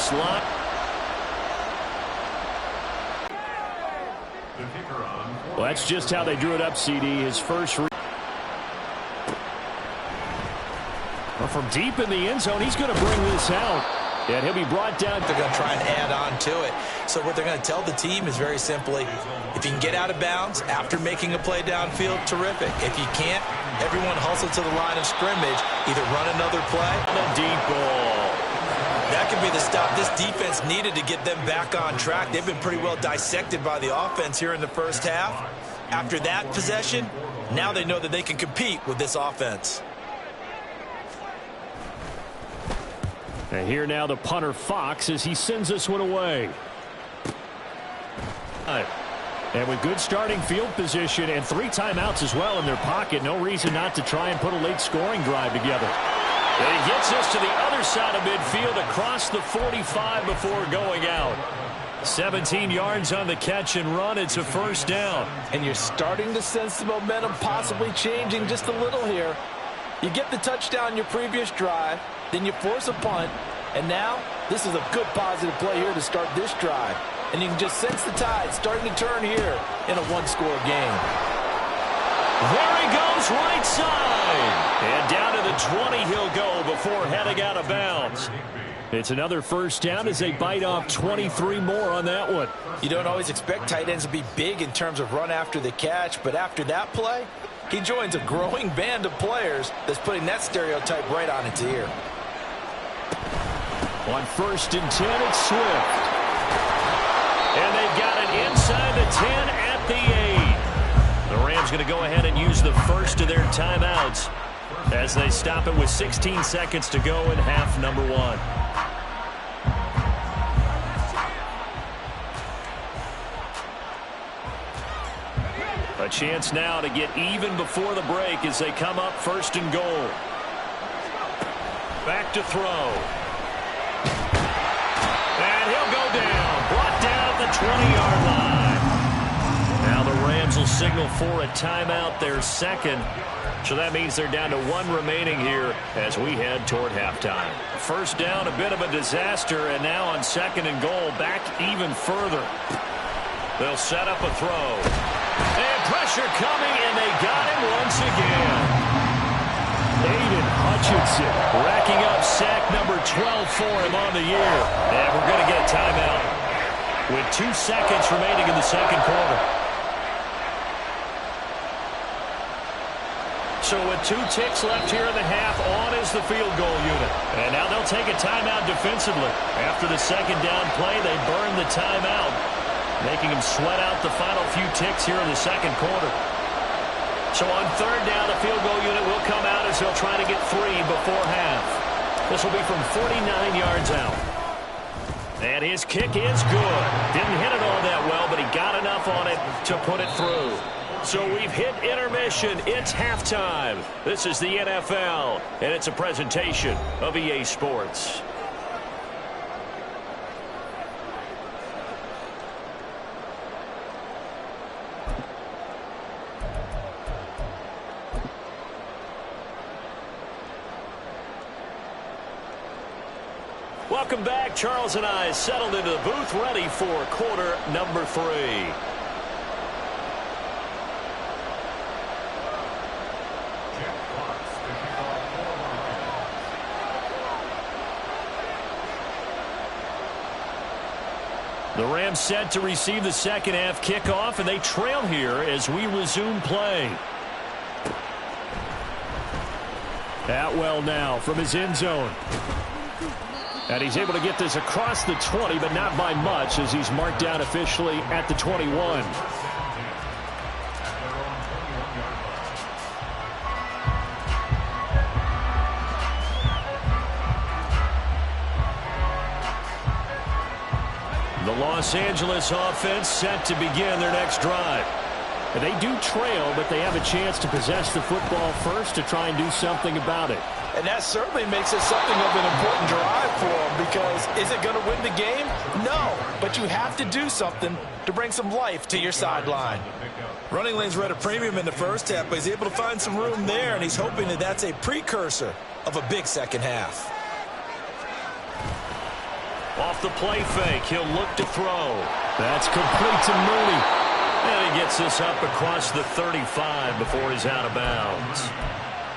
this line. Well, that's just how they drew it up, CD. His first from deep in the end zone, he's going to bring this out. And he'll be brought down. They're going to try and add on to it. So what they're going to tell the team is very simply, if you can get out of bounds after making a play downfield, terrific. If you can't, everyone hustle to the line of scrimmage, either run another play. The deep ball. That could be the stop this defense needed to get them back on track. They've been pretty well dissected by the offense here in the first half. After that possession, now they know that they can compete with this offense. And here now the punter Fox as he sends this one away. And with good starting field position and 3 timeouts as well in their pocket, no reason not to try and put a late scoring drive together. And he gets us to the other side of midfield across the 45 before going out. 17 yards on the catch and run. It's a first down. And you're starting to sense the momentum possibly changing just a little here. You get the touchdown in your previous drive, then you force a punt, and now this is a good positive play here to start this drive. And you can just sense the tide starting to turn here in a one-score game. There he goes, right side. And down to the 20 he'll go before heading out of bounds. It's another first down as they bite off 23 more on that one. You don't always expect tight ends to be big in terms of run after the catch, but after that play, he joins a growing band of players that's putting that stereotype right on its ear. On 1st and 10, it's Swift. And they've got it inside the 10 at the 8. The Rams going to go ahead and use the first of their timeouts as they stop it with 16 seconds to go in half number 1. A chance now to get even before the break as they come up 1st and goal. Back to throw. And he'll go down. Brought down at the 20-yard line. Now the Rams will signal for a timeout, their second. So that means they're down to 1 remaining here as we head toward halftime. First down, a bit of a disaster, and now on 2nd and goal, back even further. They'll set up a throw. And pressure coming, and they got him once again. Aiden Hutchinson racking up sack number 12 for him on the year. And we're going to get a timeout with 2 seconds remaining in the second quarter. So with 2 ticks left here in the half, on is the field goal unit. And now they'll take a timeout defensively. After the second down play, they burn the timeout, making him sweat out the final few ticks here in the second quarter. So on 3rd down, the field goal unit will come out as they'll try to get 3 before half. This will be from 49 yards out. And his kick is good. Didn't hit it all that well, but he got enough on it to put it through. So we've hit intermission. It's halftime. This is the NFL, and it's a presentation of EA Sports. Welcome back. Charles and I settled into the booth, ready for quarter number 3. The Rams set to receive the second half kickoff, and they trail here as we resume play. Atwell now from his end zone. And he's able to get this across the 20, but not by much as he's marked down officially at the 21. The Los Angeles offense set to begin their next drive. And they do trail, but they have a chance to possess the football first to try and do something about it. And that certainly makes it something of an important drive for them, because is it going to win the game? No, but you have to do something to bring some life to your sideline. Running lanes were at a premium in the first half, but he's able to find some room there, and he's hoping that that's a precursor of a big second half. Off the play fake, he'll look to throw. That's complete to Mooney. And he gets this up across the 35 before he's out of bounds.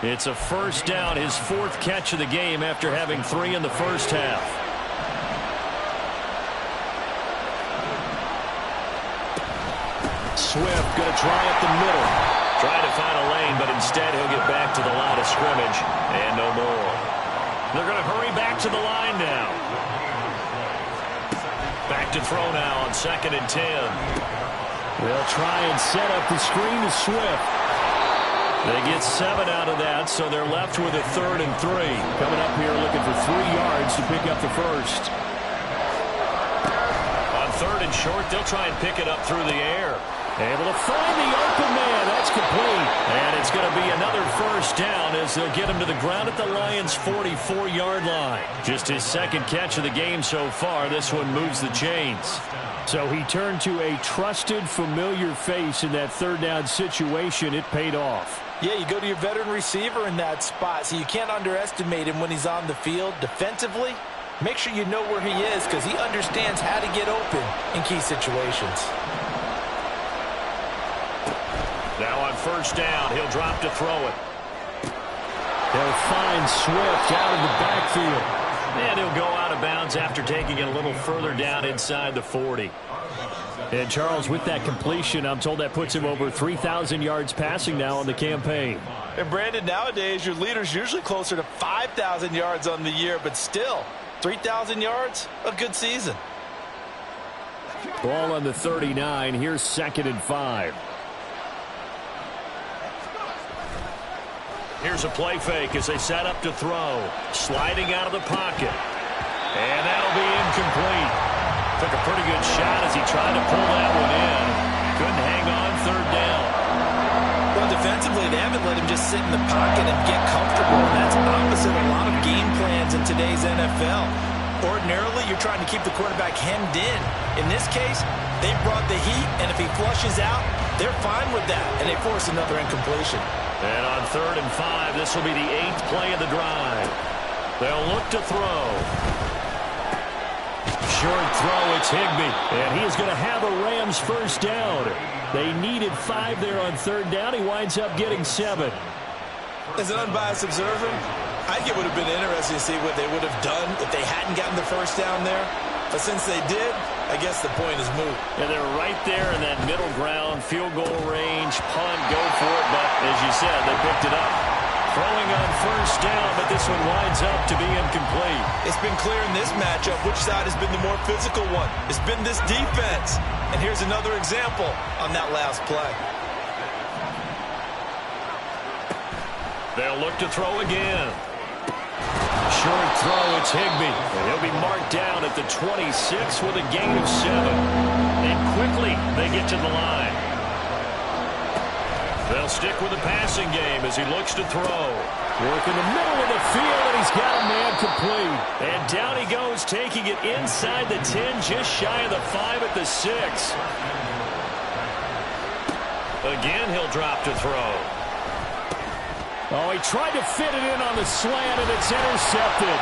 It's a first down, his 4th catch of the game after having 3 in the first half. Swift going to try up the middle. Trying to find a lane, but instead he'll get back to the line of scrimmage and no more. They're going to hurry back to the line now. Back to throw now on 2nd and 10. They'll try and set up the screen to Swift. They get 7 out of that, so they're left with a 3rd and 3. Coming up here looking for 3 yards to pick up the first. On 3rd and short, they'll try and pick it up through the air. Able to find the open man. That's complete. And it's going to be another first down as they'll get him to the ground at the Lions' 44-yard line. Just his 2nd catch of the game so far. This one moves the chains. So he turned to a trusted, familiar face in that 3rd down situation. It paid off. Yeah, you go to your veteran receiver in that spot, so you can't underestimate him when he's on the field. Defensively, make sure you know where he is because he understands how to get open in key situations. Now on first down, he'll drop to throw it. They'll find Swift out of the backfield. And he'll go out of bounds after taking it a little further down inside the 40. And Charles, with that completion, I'm told that puts him over 3,000 yards passing now on the campaign. And Brandon, nowadays your leader's usually closer to 5,000 yards on the year, but still, 3,000 yards, a good season. Ball on the 39. Here's 2nd and 5. Here's a play fake as they set up to throw. Sliding out of the pocket. And that'll be incomplete. Took a pretty good shot as he tried to pull that one in. Couldn't hang on 3rd down. Well, defensively, they haven't let him just sit in the pocket and get comfortable. And that's opposite a lot of game plans in today's NFL. Ordinarily, you're trying to keep the quarterback hemmed in. In this case, they brought the heat, and if he flushes out, they're fine with that, and they force another incompletion. And on 3rd and 5, this will be the 8th play of the drive. They'll look to throw. Short throw, it's Higbee. And he is going to have a Rams first down. They needed 5 there on 3rd down. He winds up getting 7. As an unbiased observer, I think it would have been interesting to see what they would have done if they hadn't gotten the first down there. But since they did, I guess the point is moot. And they're right there in that middle ground, field goal range, punt, go for it. But as you said, they picked it up. Throwing on first down, but this one winds up to be incomplete. It's been clear in this matchup which side has been the more physical one. It's been this defense. And here's another example on that last play. They'll look to throw again. Short throw, it's Higbee. And he'll be marked down at the 26 with a gain of 7. And quickly, they get to the line. They'll stick with the passing game as he looks to throw. Work in the middle of the field, and he's got a man complete. And down he goes, taking it inside the 10, just shy of the 5 at the 6. Again, he'll drop to throw. Oh, he tried to fit it in on the slant, and it's intercepted.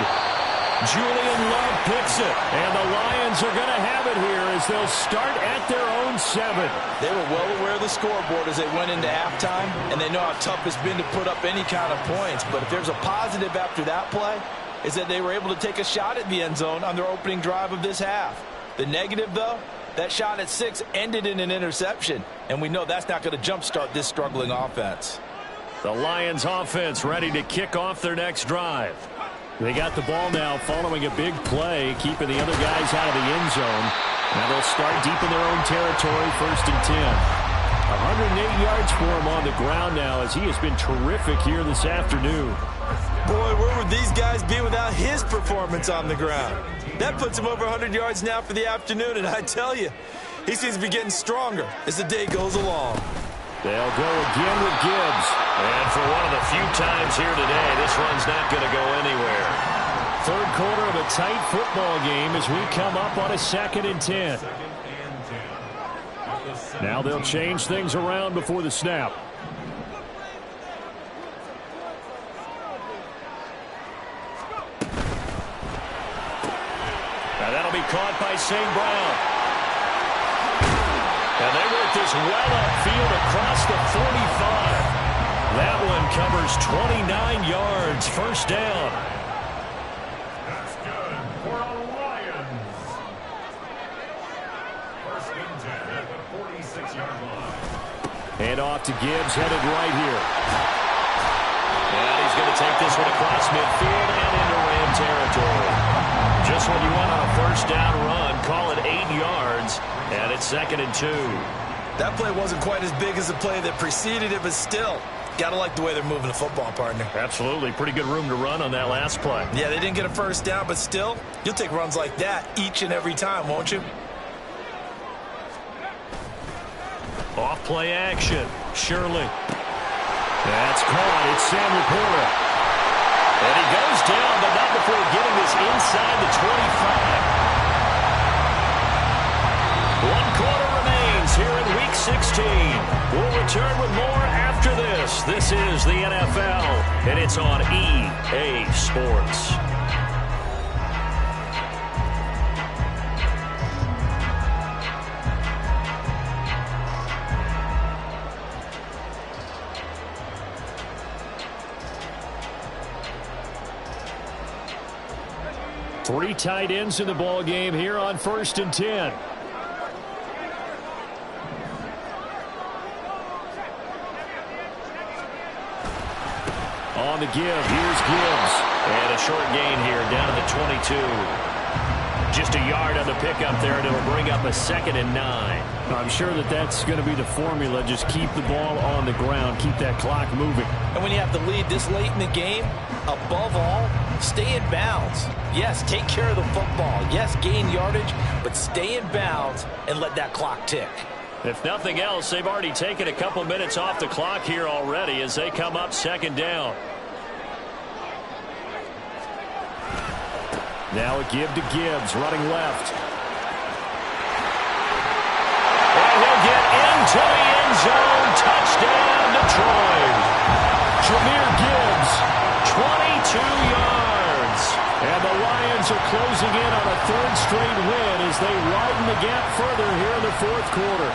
Julian Love picks it, and the Lions are going to have it here as they'll start at their own 7. They were well aware of the scoreboard as they went into halftime, and they know how tough it's been to put up any kind of points. But if there's a positive after that play, is that they were able to take a shot at the end zone on their opening drive of this half. The negative, though, that shot at 6 ended in an interception, and we know that's not going to jumpstart this struggling offense. The Lions offense ready to kick off their next drive. They got the ball now following a big play, keeping the other guys out of the end zone. Now they'll start deep in their own territory, 1st and 10. 108 yards for him on the ground now as he has been terrific here this afternoon. Boy, where would these guys be without his performance on the ground? That puts him over 100 yards now for the afternoon, and I tell you, he seems to be getting stronger as the day goes along. They'll go again with Gibbs. And for one of the few times here today, this run's not going to go anywhere. 3rd quarter of a tight football game as we come up on a 2nd and 10. Now they'll change things around before the snap. And that'll be caught by St. Brown. And they work this well upfield across the 45. That one covers 29 yards. First down. That's good for a Lions. First and 10 at the 46-yard line. Hand off to Gibbs, headed right here. And he's going to take this one across midfield and into Ram territory. Just what you want on a first down run. Call it 8 yards, and it's 2nd and 2. That play wasn't quite as big as the play that preceded it, but still, gotta like the way they're moving the football, partner. Absolutely. Pretty good room to run on that last play. Yeah, they didn't get a first down, but still, you'll take runs like that each and every time, won't you? Off play action. Shirley. That's caught. It's Sam Laporta. And he goes down, but not before getting this inside the 25. 1 quarter remains here in Week 16. We'll return with more after this. This is the NFL, and it's on EA Sports. Three tight ends in the ball game here on 1st and 10. On the give, here's Gibbs. And a short gain here down to the 22. Just a yard on the pickup there, and it'll bring up a 2nd and 9. I'm sure that that's going to be the formula. Just keep the ball on the ground, keep that clock moving. And when you have the lead this late in the game, above all, stay in bounds. Yes, take care of the football. Yes, gain yardage, but stay in bounds and let that clock tick. If nothing else, they've already taken a couple minutes off the clock here already as they come up 2nd down. Now a give to Gibbs, running left. And he'll get into the end zone. Touchdown, Detroit. Jahmyr Gibbs, 22 yards. And the Lions are closing in on a 3rd straight win as they widen the gap further here in the 4th quarter.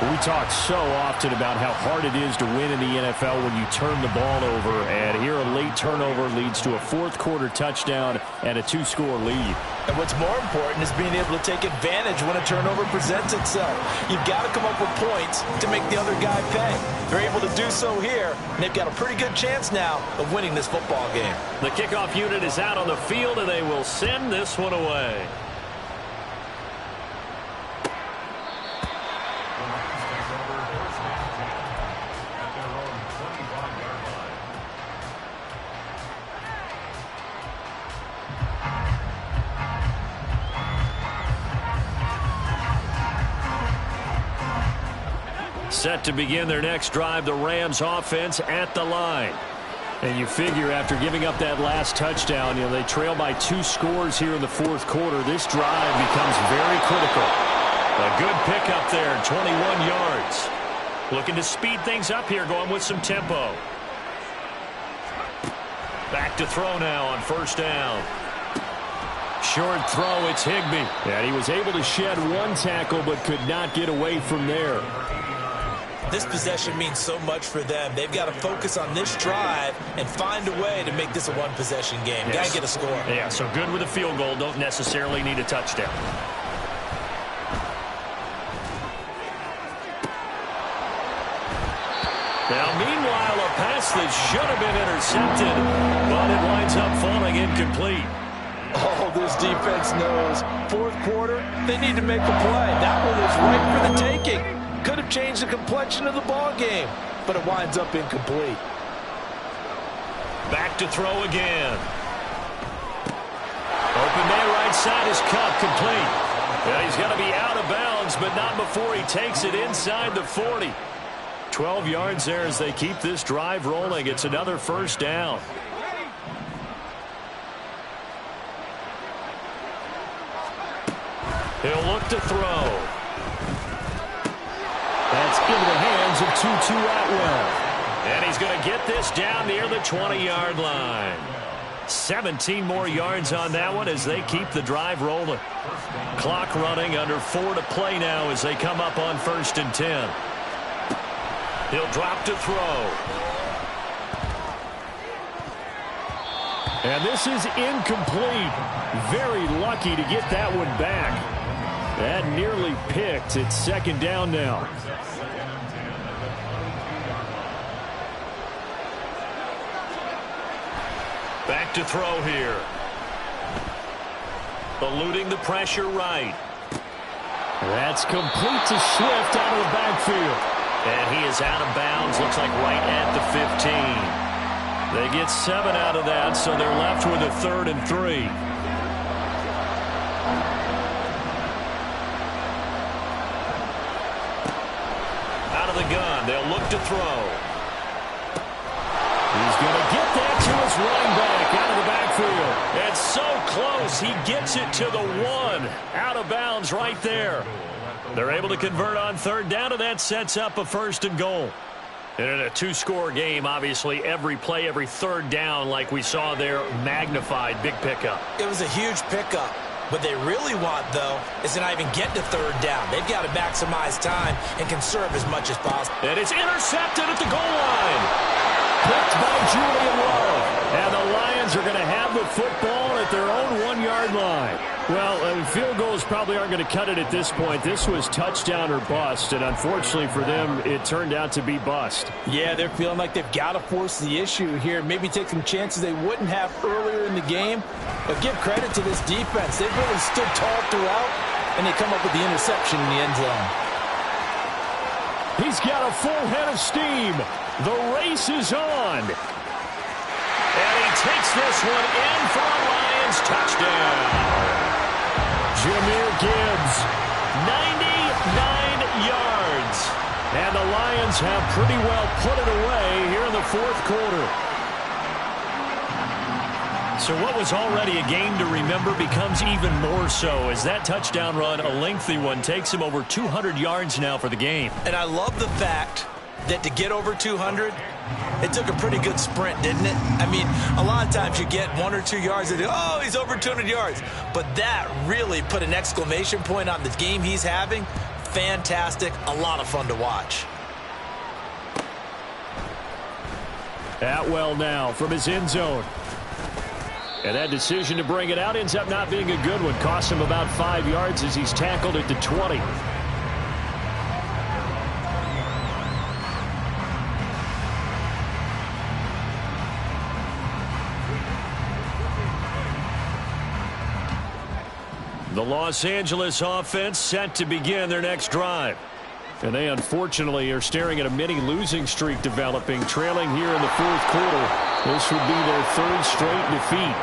We talk so often about how hard it is to win in the NFL when you turn the ball over, and here a late turnover leads to a 4th quarter touchdown and a 2-score lead. And what's more important is being able to take advantage when a turnover presents itself. You've got to come up with points to make the other guy pay. They're able to do so here, and they've got a pretty good chance now of winning this football game. The kickoff unit is out on the field, and they will send this one away. Set to begin their next drive, the Rams offense at the line. And you figure after giving up that last touchdown, they trail by 2 scores here in the 4th quarter. This drive becomes very critical. A good pickup there, 21 yards. Looking to speed things up here, going with some tempo. Back to throw now on 1st down. Short throw, it's Higbee. And he was able to shed 1 tackle, but could not get away from there. This possession means so much for them. They've got to focus on this drive and find a way to make this a one-possession game. Yes. Got to get a score. Yeah, so good with a field goal. Don't necessarily need a touchdown. Now, meanwhile, a pass that should have been intercepted, but it winds up falling incomplete. Oh, this defense knows. 4th quarter, they need to make a play. That one was right for the taking. Could have changed the complexion of the ball game, but it winds up incomplete. Back to throw again. Open man right side is cut, complete. Yeah, he's got to be out of bounds, but not before he takes it inside the 40. 12 yards there as they keep this drive rolling. It's another 1st down. He'll look to throw. That's into the hands of Tutu Atwell. And he's going to get this down near the 20-yard line. 17 more yards on that one as they keep the drive rolling. Clock running, under 4 to play now as they come up on 1st and 10. He'll drop to throw. And this is incomplete. Very lucky to get that one back. That nearly picked. It's 2nd down now. Back to throw here. Eluding the pressure right. That's complete to Swift out of the backfield. And he is out of bounds. Looks like right at the 15. They get 7 out of that, so they're left with a 3rd and 3. Out of the gun, they'll look to throw. He's going to get that to his running back out of the backfield. And so close, he gets it to the 1. Out of bounds right there. They're able to convert on 3rd down, and that sets up a 1st and goal. And in a 2-score game, obviously, every play, every 3rd down, like we saw there, magnified. Big pickup. It was a huge pickup. What they really want, though, is to not even get to 3rd down. They've got to maximize time and conserve as much as possible. And it's intercepted at the goal line. Picked by Julian Love. And the Lions are going to have the football at their own 1-yard line. Well, field goals probably aren't going to cut it at this point. This was touchdown or bust, and unfortunately for them, it turned out to be bust. Yeah, they're feeling like they've got to force the issue here. Maybe take some chances they wouldn't have earlier in the game. But give credit to this defense. They've really stood tall throughout, and they come up with the interception in the end zone. He's got a full head of steam. The race is on. And he takes this one in for a Lions touchdown. Jahmyr Gibbs, 99 yards. And the Lions have pretty well put it away here in the 4th quarter. So what was already a game to remember becomes even more so as that touchdown run, a lengthy one, takes him over 200 yards now for the game. And I love the fact that to get over 200, it took a pretty good sprint, didn't it? I mean, a lot of times you get 1 or 2 yards and oh, he's over 200 yards. But that really put an exclamation point on the game he's having. Fantastic. A lot of fun to watch. Atwell now from his end zone. And that decision to bring it out ends up not being a good one. Costs him about 5 yards as he's tackled at the 20. The Los Angeles offense set to begin their next drive. And they unfortunately are staring at a mini losing streak developing, trailing here in the 4th quarter. This would be their 3rd straight defeat.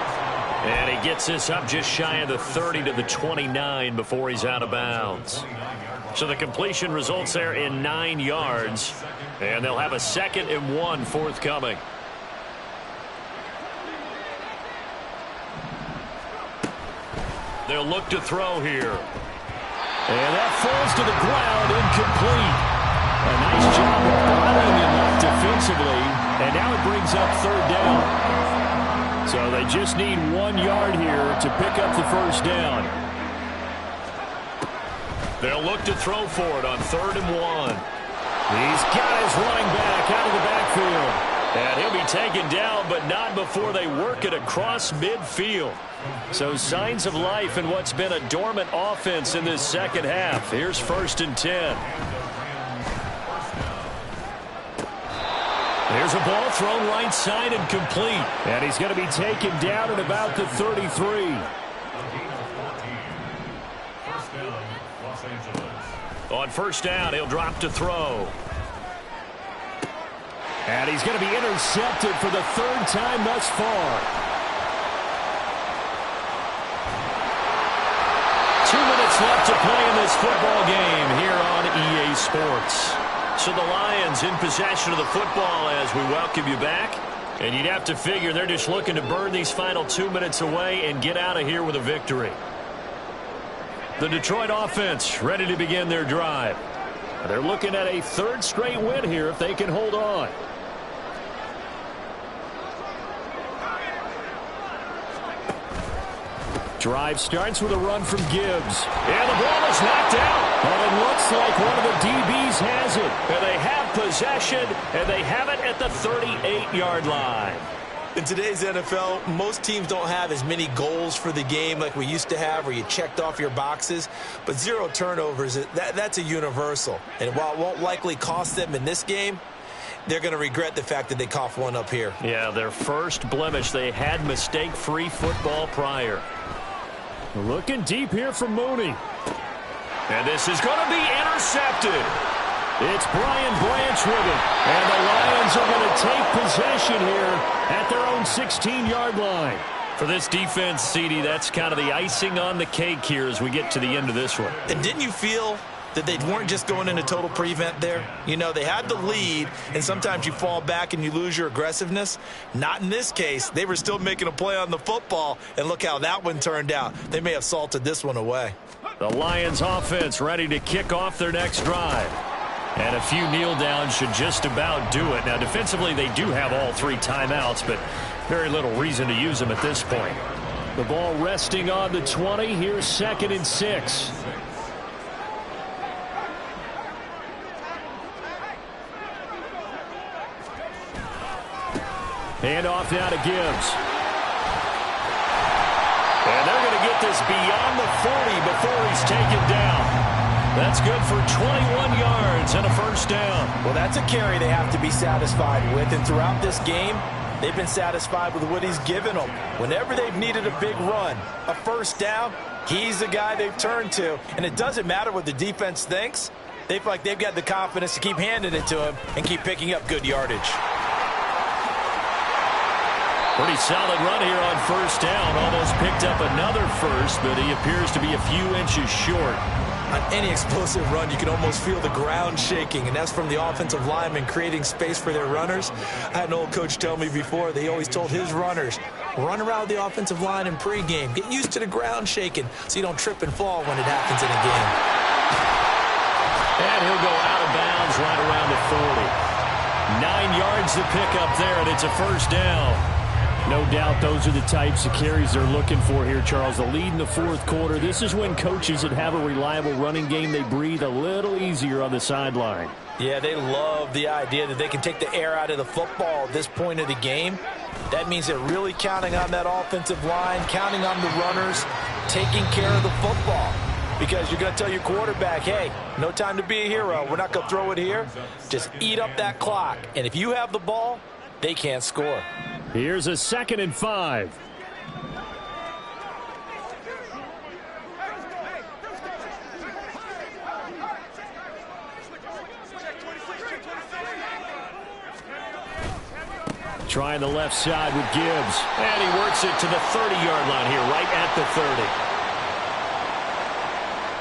And he gets this up just shy of the 30 to the 29 before he's out of bounds. So the completion results there in 9 yards. And they'll have a 2nd and 1 forthcoming. They'll look to throw here. And that falls to the ground, incomplete. A nice job of bottling him up defensively. And now it brings up 3rd down. So they just need 1 yard here to pick up the 1st down. They'll look to throw for it on 3rd and 1. He's got his running back out of the backfield. And he'll be taken down, but not before they work it across midfield. So signs of life in what's been a dormant offense in this 2nd half. Here's 1st and 10. There's a ball thrown right side and complete. And he's going to be taken down at about the 33. On 1st down, he'll drop to throw. And he's going to be intercepted for the 3rd time thus far. 2 minutes left to play in this football game here on EA Sports. So the Lions in possession of the football as we welcome you back. And you'd have to figure they're just looking to burn these final 2 minutes away and get out of here with a victory. The Detroit offense ready to begin their drive. They're looking at a 3rd straight win here if they can hold on. Drive starts with a run from Gibbs. And the ball is knocked out. And it looks like one of the DBs has it. And they have possession, and they have it at the 38-yard line. In today's NFL, most teams don't have as many goals for the game like we used to have where you checked off your boxes. But 0 turnovers, that's a universal. And while it won't likely cost them in this game, they're going to regret the fact that they coughed one up here. Yeah, their first blemish. They had mistake-free football prior. Looking deep here from Mooney. And this is going to be intercepted. It's Brian Branch with it. And the Lions are going to take possession here at their own 16-yard line. For this defense, CD, that's kind of the icing on the cake here as we get to the end of this one. And didn't you feel that they weren't just going into total prevent there? You know, they had the lead, and sometimes you fall back and you lose your aggressiveness. Not in this case. They were still making a play on the football, and look how that one turned out. They may have salted this one away. The Lions offense ready to kick off their next drive. And a few kneel downs should just about do it. Now, defensively, they do have all 3 timeouts, but very little reason to use them at this point. The ball resting on the 20. Here's 2nd and 6. Hand off now to Gibbs. And they're going to get this beyond the 40 before he's taken down. That's good for 21 yards and a first down. Well, that's a carry they have to be satisfied with. And throughout this game, they've been satisfied with what he's given them. Whenever they've needed a big run, a first down, he's the guy they've turned to. And it doesn't matter what the defense thinks. They feel like they've got the confidence to keep handing it to him and keep picking up good yardage. Pretty solid run here on first down. Almost picked up another first, but he appears to be a few inches short. On any explosive run, you can almost feel the ground shaking, and that's from the offensive linemen creating space for their runners. I had an old coach tell me before, they always told his runners, run around the offensive line in pregame. Get used to the ground shaking so you don't trip and fall when it happens in a game. And he'll go out of bounds right around the 40. 9 yards to pick up there, and it's a first down. No doubt those are the types of carries they're looking for here, Charles. The lead in the 4th quarter. This is when coaches that have a reliable running game, they breathe a little easier on the sideline. Yeah, they love the idea that they can take the air out of the football at this point of the game. That means they're really counting on that offensive line, counting on the runners, taking care of the football. Because you're going to tell your quarterback, hey, no time to be a hero. We're not going to throw it here. Just eat up that clock. And if you have the ball, they can't score. Here's a 2nd and 5. Trying the left side with Gibbs. And he works it to the 30-yard line here, right at the 30.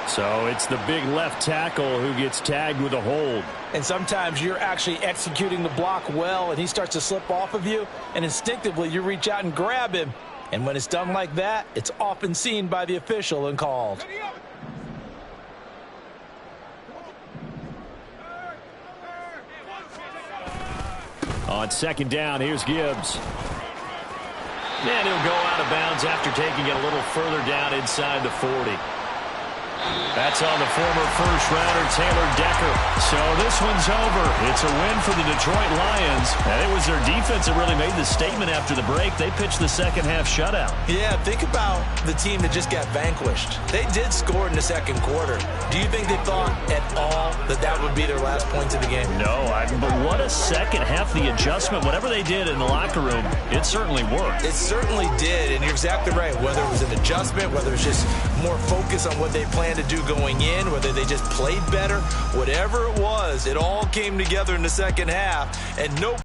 So it's the big left tackle who gets tagged with a hold. And sometimes you're actually executing the block well, and he starts to slip off of you, and instinctively you reach out and grab him. And when it's done like that, it's often seen by the official and called. On 2nd down, here's Gibbs. And he'll go out of bounds after taking it a little further down inside the 40. That's on the former first-rounder Taylor Decker. So this one's over. It's a win for the Detroit Lions. And it was their defense that really made the statement after the break. They pitched the second-half shutout. Yeah, think about the team that just got vanquished. They did score in the 2nd quarter. Do you think they thought at all that that would be their last points of the game? No, but what a second half. The adjustment, whatever they did in the locker room, it certainly worked. It certainly did, and you're exactly right. Whether it was an adjustment, whether it's just more focus on what they planned to do going in, whether they just played better, whatever it was, it all came together in the second half, and no